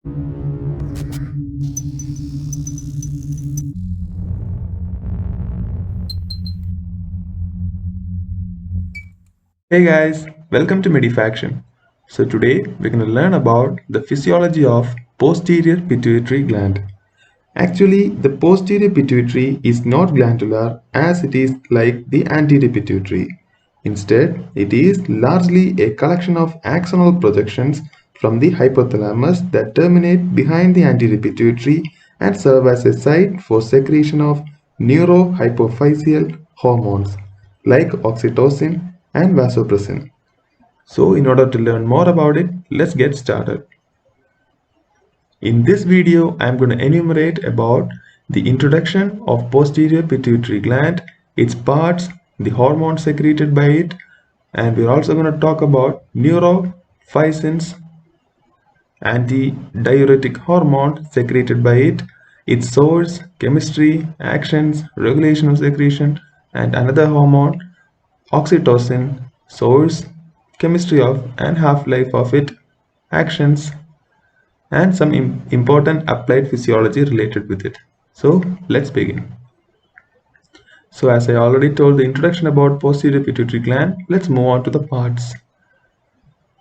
Hey guys, welcome to Medifaction. So today we're going to learn about the physiology of posterior pituitary gland. Actually, the posterior pituitary is not glandular as it is like the anterior pituitary. Instead, it is largely a collection of axonal projections from the hypothalamus that terminate behind the anterior pituitary and serve as a site for secretion of neurohypophyseal hormones like oxytocin and vasopressin. So, in order to learn more about it, let's get started. In this video, I am going to enumerate about the introduction of posterior pituitary gland, its parts, the hormones secreted by it, and we're also going to talk about neurophycins, antidiuretic hormone secreted by it, its source, chemistry, actions, regulation of secretion, and another hormone, oxytocin, source, chemistry of and half-life of it, actions, and some important applied physiology related with it. So let's begin. So as I already told the introduction about posterior pituitary gland, let's move on to the parts.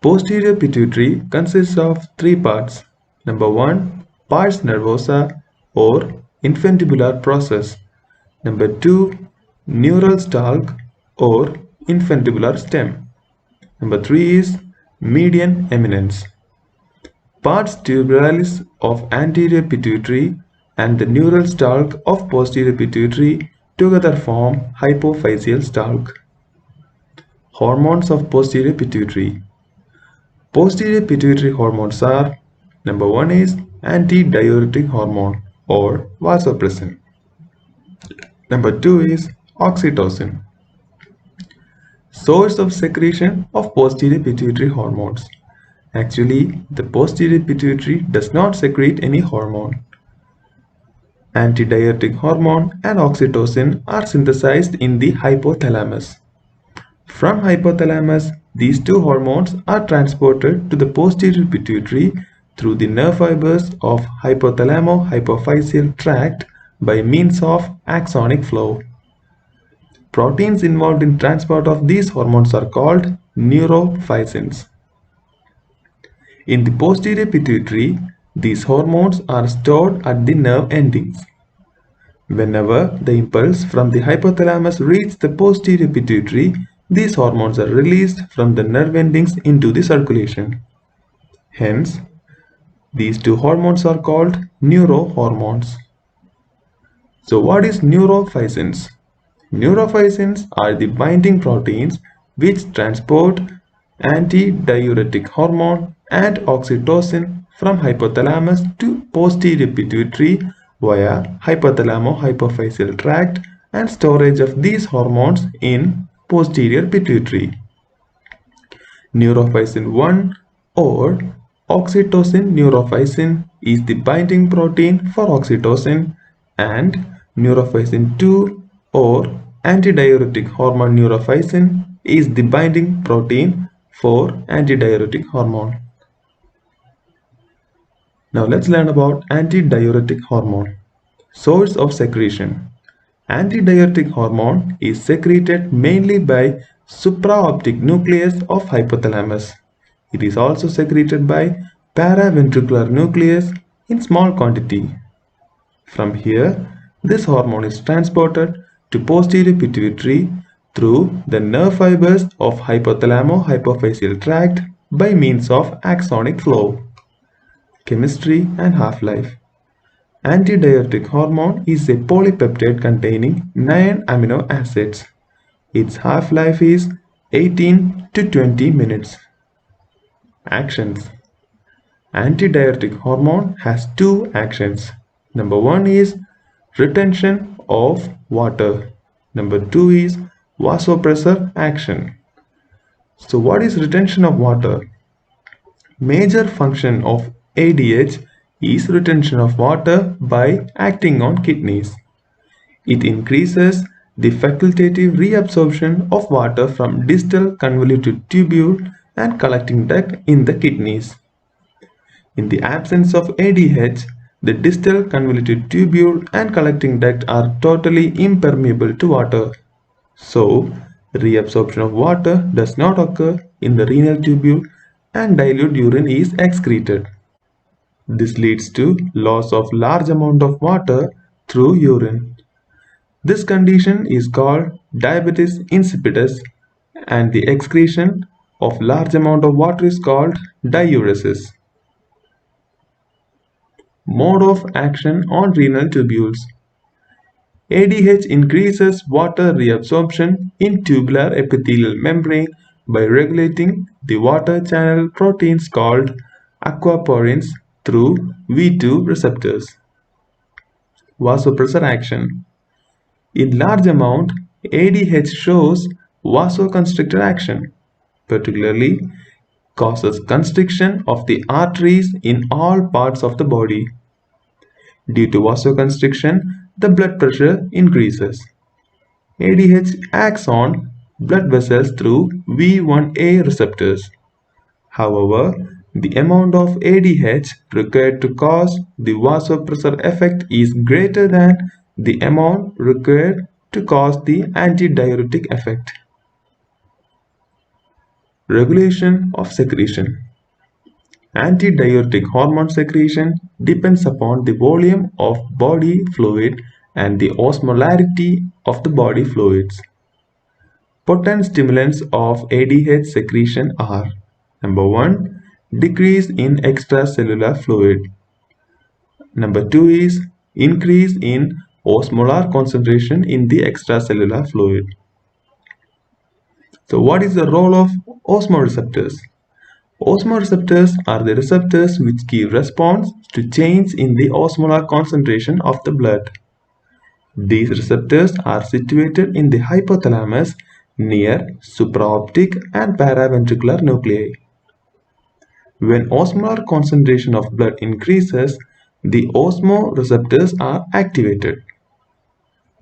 Posterior pituitary consists of three parts. Number one, pars nervosa or infundibular process. Number two, neural stalk or infundibular stem. Number three is median eminence. Pars tubularis of anterior pituitary and the neural stalk of posterior pituitary together form hypophyseal stalk. Hormones of posterior pituitary. Posterior pituitary hormones are: number one is antidiuretic hormone or vasopressin. Number two is oxytocin. Source of secretion of posterior pituitary hormones. Actually, the posterior pituitary does not secrete any hormone. Antidiuretic hormone and oxytocin are synthesized in the hypothalamus. From hypothalamus, these two hormones are transported to the posterior pituitary through the nerve fibers of hypothalamo-hypophyseal tract by means of axonic flow. Proteins involved in transport of these hormones are called neurophycins. In the posterior pituitary, these hormones are stored at the nerve endings. Whenever the impulse from the hypothalamus reaches the posterior pituitary, these hormones are released from the nerve endings into the circulation. Hence, these two hormones are called neurohormones. So what is neurophycins? Neurophycins are the binding proteins which transport antidiuretic hormone and oxytocin from hypothalamus to posterior pituitary via hypothalamo-hypophyseal tract and storage of these hormones in posterior pituitary. Neurophysin 1 or oxytocin neurophysin is the binding protein for oxytocin, and neurophysin 2 or antidiuretic hormone neurophysin is the binding protein for antidiuretic hormone. Now let's learn about antidiuretic hormone. Source of secretion. Antidiuretic hormone is secreted mainly by supraoptic nucleus of hypothalamus. It is also secreted by paraventricular nucleus in small quantity. From here, this hormone is transported to posterior pituitary through the nerve fibers of hypothalamo-hypophyseal tract by means of axonic flow. Chemistry and half-life. Antidiuretic hormone is a polypeptide containing 9 amino acids. Its half-life is 18 to 20 minutes. Actions. Antidiuretic hormone has two actions. Number one is retention of water. Number two is vasopressor action. So what is retention of water? Major function of ADH is retention of water by acting on kidneys. It increases the facultative reabsorption of water from distal convoluted tubule and collecting duct in the kidneys. In the absence of ADH, the distal convoluted tubule and collecting duct are totally impermeable to water. So, reabsorption of water does not occur in the renal tubule and dilute urine is excreted. This leads to loss of large amount of water through urine. This condition is called diabetes insipidus and the excretion of large amount of water is called diuresis. Mode of action on renal tubules. ADH increases water reabsorption in tubular epithelial membrane by regulating the water channel proteins called aquaporins through V2 receptors. Vasopressor action. In large amount, ADH shows vasoconstrictor action, particularly causes constriction of the arteries in all parts of the body. Due to vasoconstriction, the blood pressure increases. ADH acts on blood vessels through V1A receptors. However, the amount of ADH required to cause the vasopressor effect is greater than the amount required to cause the antidiuretic effect. Regulation of secretion. Antidiuretic hormone secretion depends upon the volume of body fluid and the osmolarity of the body fluids. Potent stimulants of ADH secretion are: number 1, decrease in extracellular fluid. Number 2 is increase in osmolar concentration in the extracellular fluid. So what is the role of osmoreceptors? Osmoreceptors are the receptors which give response to change in the osmolar concentration of the blood. These receptors are situated in the hypothalamus near supraoptic and paraventricular nuclei. When osmolar concentration of blood increases, the osmoreceptors are activated.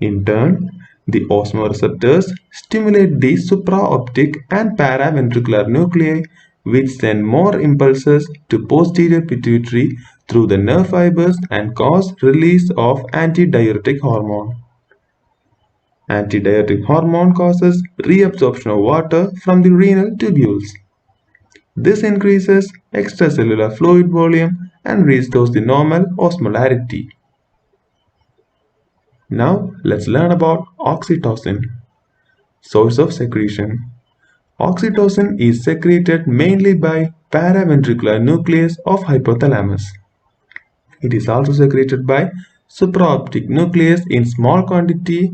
In turn, the osmoreceptors stimulate the supraoptic and paraventricular nuclei, which send more impulses to posterior pituitary through the nerve fibers and cause release of antidiuretic hormone. Antidiuretic hormone causes reabsorption of water from the renal tubules. This increases extracellular fluid volume and restores the normal osmolarity. Now let's learn about oxytocin. Source of secretion. Oxytocin is secreted mainly by paraventricular nucleus of hypothalamus. It is also secreted by supraoptic nucleus in small quantity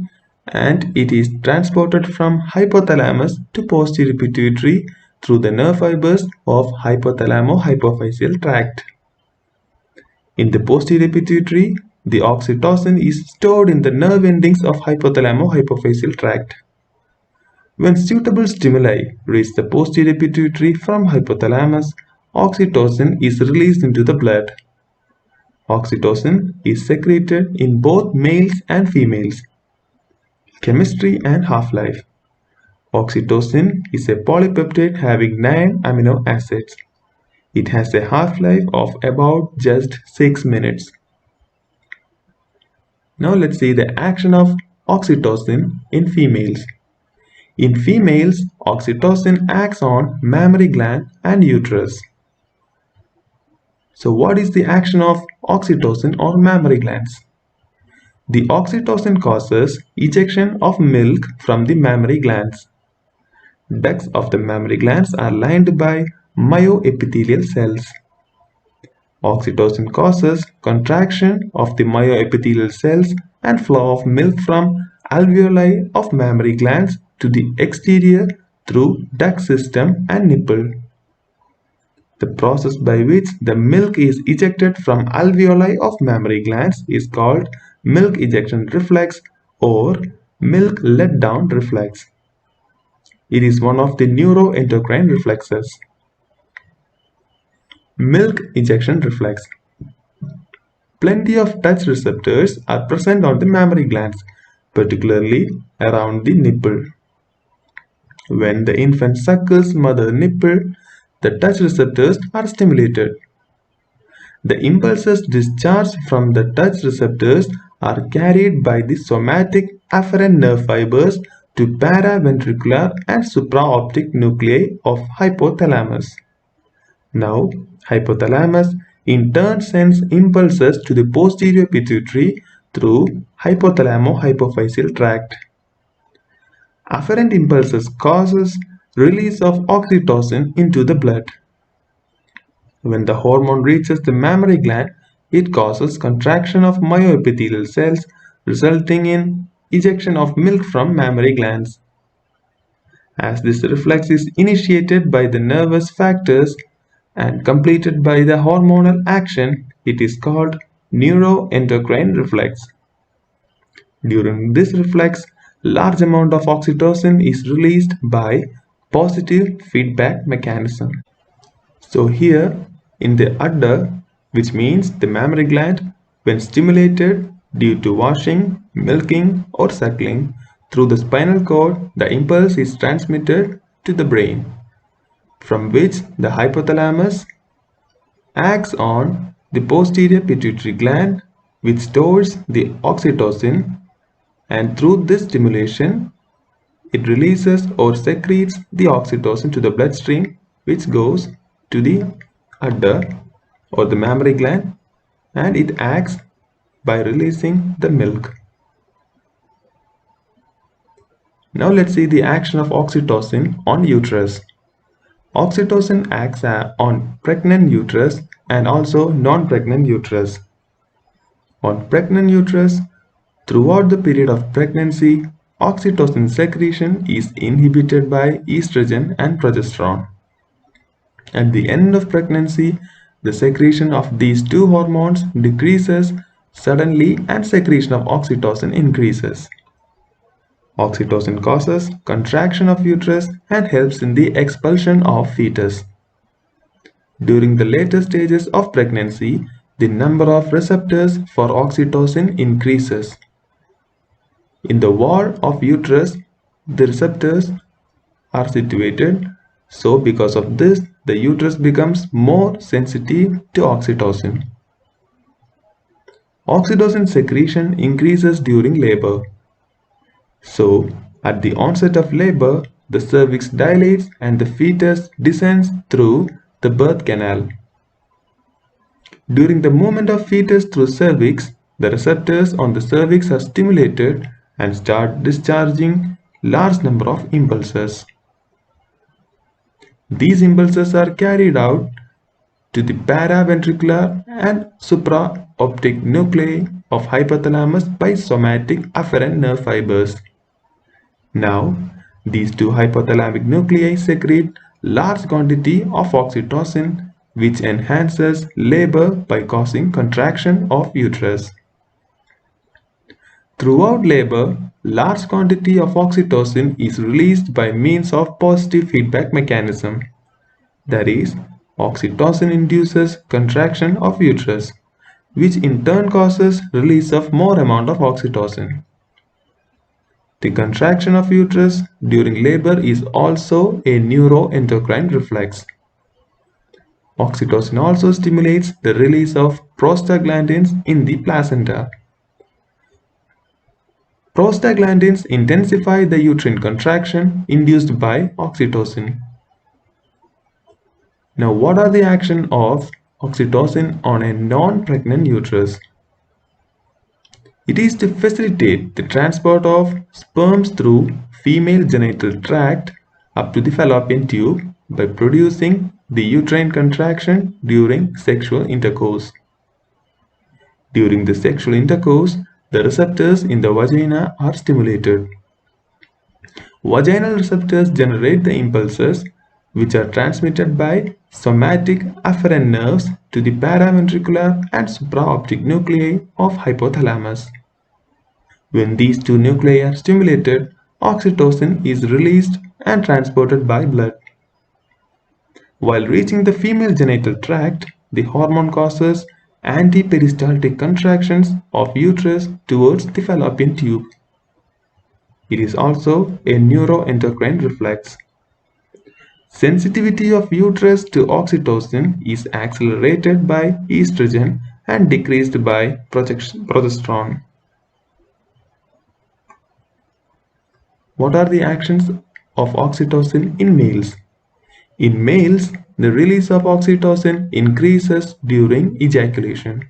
and it is transported from hypothalamus to posterior pituitary through the nerve fibers of hypothalamo-hypophyseal tract. In the posterior pituitary, the oxytocin is stored in the nerve endings of hypothalamo-hypophyseal tract. When suitable stimuli reach the posterior pituitary from hypothalamus, oxytocin is released into the blood. Oxytocin is secreted in both males and females. Chemistry and half-life. Oxytocin is a polypeptide having 9 amino acids. It has a half-life of about just 6 minutes. Now let's see the action of oxytocin in females. In females, oxytocin acts on mammary gland and uterus. So what is the action of oxytocin on mammary glands? The oxytocin causes ejection of milk from the mammary glands. Ducts of the mammary glands are lined by myoepithelial cells. Oxytocin causes contraction of the myoepithelial cells and flow of milk from alveoli of mammary glands to the exterior through duct system and nipple. The process by which the milk is ejected from alveoli of mammary glands is called milk ejection reflex or milk let down reflex. It is one of the neuroendocrine reflexes. Milk ejection reflex. Plenty of touch receptors are present on the mammary glands, particularly around the nipple. When the infant suckles mother nipple, the touch receptors are stimulated. The impulses discharged from the touch receptors are carried by the somatic afferent nerve fibers to paraventricular and supraoptic nuclei of hypothalamus. Now, hypothalamus in turn sends impulses to the posterior pituitary through hypothalamo-hypophyseal tract. Afferent impulses causes release of oxytocin into the blood. When the hormone reaches the mammary gland, it causes contraction of myoepithelial cells, resulting in ejection of milk from mammary glands. As this reflex is initiated by the nervous factors and completed by the hormonal action, it is called neuroendocrine reflex. During this reflex, large amount of oxytocin is released by positive feedback mechanism. So here in the udder, which means the mammary gland, when stimulated due to washing, milking or suckling through the spinal cord, the impulse is transmitted to the brain, from which the hypothalamus acts on the posterior pituitary gland, which stores the oxytocin, and through this stimulation it releases or secretes the oxytocin to the bloodstream, which goes to the udder or the mammary gland, and it acts by releasing the milk. Now let's see the action of oxytocin on uterus. Oxytocin acts on pregnant uterus and also non-pregnant uterus. On pregnant uterus, throughout the period of pregnancy, oxytocin secretion is inhibited by estrogen and progesterone. At the end of pregnancy, the secretion of these two hormones decreases suddenly and secretion of oxytocin increases. Oxytocin causes contraction of uterus and helps in the expulsion of fetus. During the later stages of pregnancy, the number of receptors for oxytocin increases. In the wall of uterus, the receptors are situated, so because of this, the uterus becomes more sensitive to oxytocin. Oxytocin secretion increases during labor. So, at the onset of labor, the cervix dilates and the fetus descends through the birth canal. During the movement of fetus through cervix, the receptors on the cervix are stimulated and start discharging large number of impulses. These impulses are carried out to the paraventricular and supraoptic nuclei of hypothalamus by somatic afferent nerve fibers. Now, these two hypothalamic nuclei secrete large quantity of oxytocin, which enhances labor by causing contraction of uterus. Throughout labor, large quantity of oxytocin is released by means of positive feedback mechanism. That is, oxytocin induces contraction of uterus, which in turn causes release of more amount of oxytocin. The contraction of uterus during labor is also a neuroendocrine reflex. Oxytocin also stimulates the release of prostaglandins in the placenta. Prostaglandins intensify the uterine contraction induced by oxytocin. Now, what are the action of oxytocin on a non-pregnant uterus? It is to facilitate the transport of sperms through female genital tract up to the fallopian tube by producing the uterine contraction during sexual intercourse. During the sexual intercourse, the receptors in the vagina are stimulated. Vaginal receptors generate the impulses which are transmitted by somatic afferent nerves to the paraventricular and supraoptic nuclei of hypothalamus. When these two nuclei are stimulated, oxytocin is released and transported by blood. While reaching the female genital tract, the hormone causes antiperistaltic contractions of uterus towards the fallopian tube. It is also a neuroendocrine reflex. Sensitivity of uterus to oxytocin is accelerated by estrogen and decreased by progesterone. What are the actions of oxytocin in males? In males, the release of oxytocin increases during ejaculation.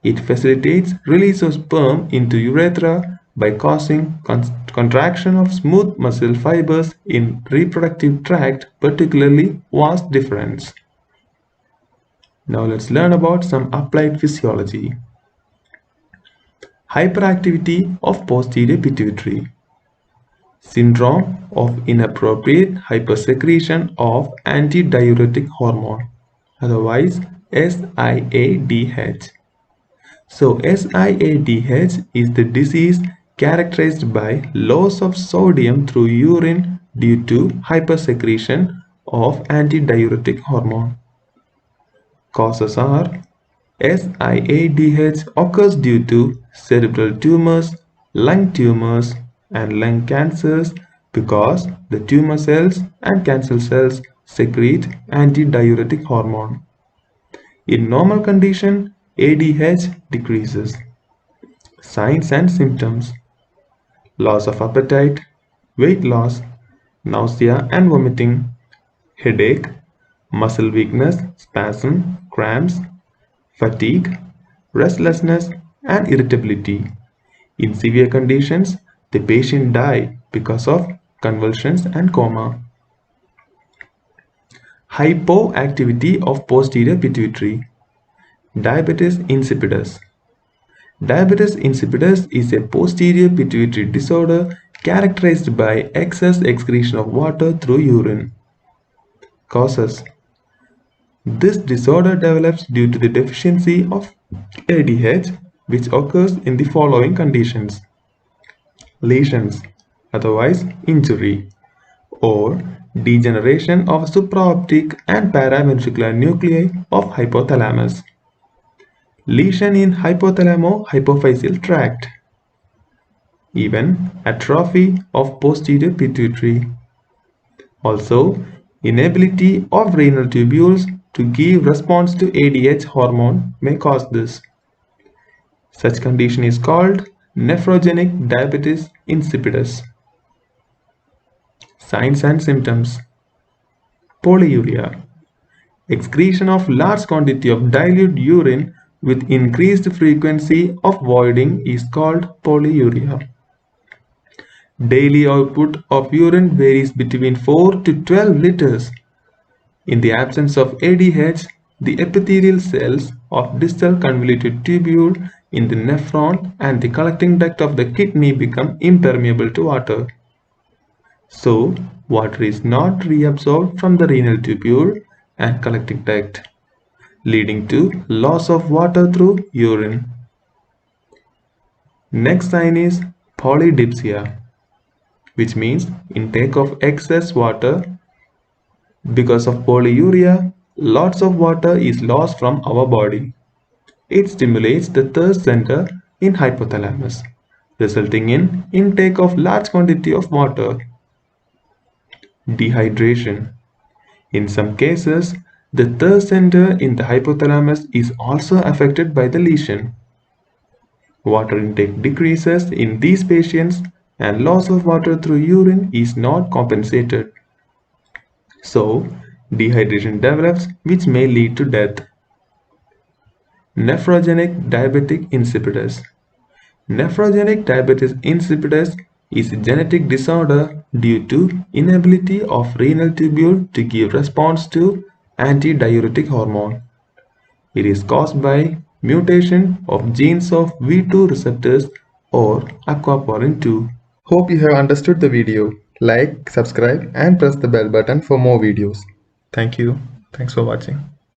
It facilitates release of sperm into urethra by causing contraction of smooth muscle fibers in reproductive tract, particularly vas deferens. Now let's learn about some applied physiology. Hyperactivity of posterior pituitary. Syndrome of inappropriate hypersecretion of antidiuretic hormone, otherwise SIADH. So SIADH is the disease characterized by loss of sodium through urine due to hypersecretion of antidiuretic hormone. Causes are SIADH occurs due to cerebral tumors, lung tumors, and lung cancers because the tumor cells and cancer cells secrete antidiuretic hormone. In normal condition, ADH decreases. Signs and symptoms: loss of appetite, weight loss, nausea and vomiting, headache, muscle weakness, spasm, cramps, fatigue, restlessness, and irritability. In severe conditions, the patient dies because of convulsions and coma. Hypoactivity of posterior pituitary. Diabetes insipidus. Diabetes insipidus is a posterior pituitary disorder characterized by excess excretion of water through urine. Causes: this disorder develops due to the deficiency of ADH, which occurs in the following conditions: lesions, otherwise injury, or degeneration of supraoptic and paraventricular nuclei of hypothalamus, lesion in hypothalamo-hypophyseal tract, even atrophy of posterior pituitary. Also, inability of renal tubules to give response to ADH hormone may cause this. Such condition is called nephrogenic diabetes insipidus. Signs and symptoms: polyuria. Excretion of large quantity of dilute urine with increased frequency of voiding is called polyuria. Daily output of urine varies between 4 to 12 liters. In the absence of ADH, the epithelial cells of distal convoluted tubule in the nephron and the collecting duct of the kidney become impermeable to water. So, water is not reabsorbed from the renal tubule and collecting duct, leading to loss of water through urine. Next sign is polydipsia, which means intake of excess water. Because of polyuria, lots of water is lost from our body. It stimulates the thirst center in hypothalamus, resulting in intake of large quantity of water. Dehydration. In some cases, the thirst center in the hypothalamus is also affected by the lesion. Water intake decreases in these patients and loss of water through urine is not compensated. So, dehydration develops, which may lead to death. Nephrogenic diabetic insipidus. Nephrogenic diabetes insipidus is a genetic disorder due to inability of renal tubule to give response to antidiuretic hormone. It is caused by mutation of genes of V2 receptors or aquaporin 2. Hope you have understood the video. Like, subscribe and press the bell button for more videos. Thank you. Thanks for watching.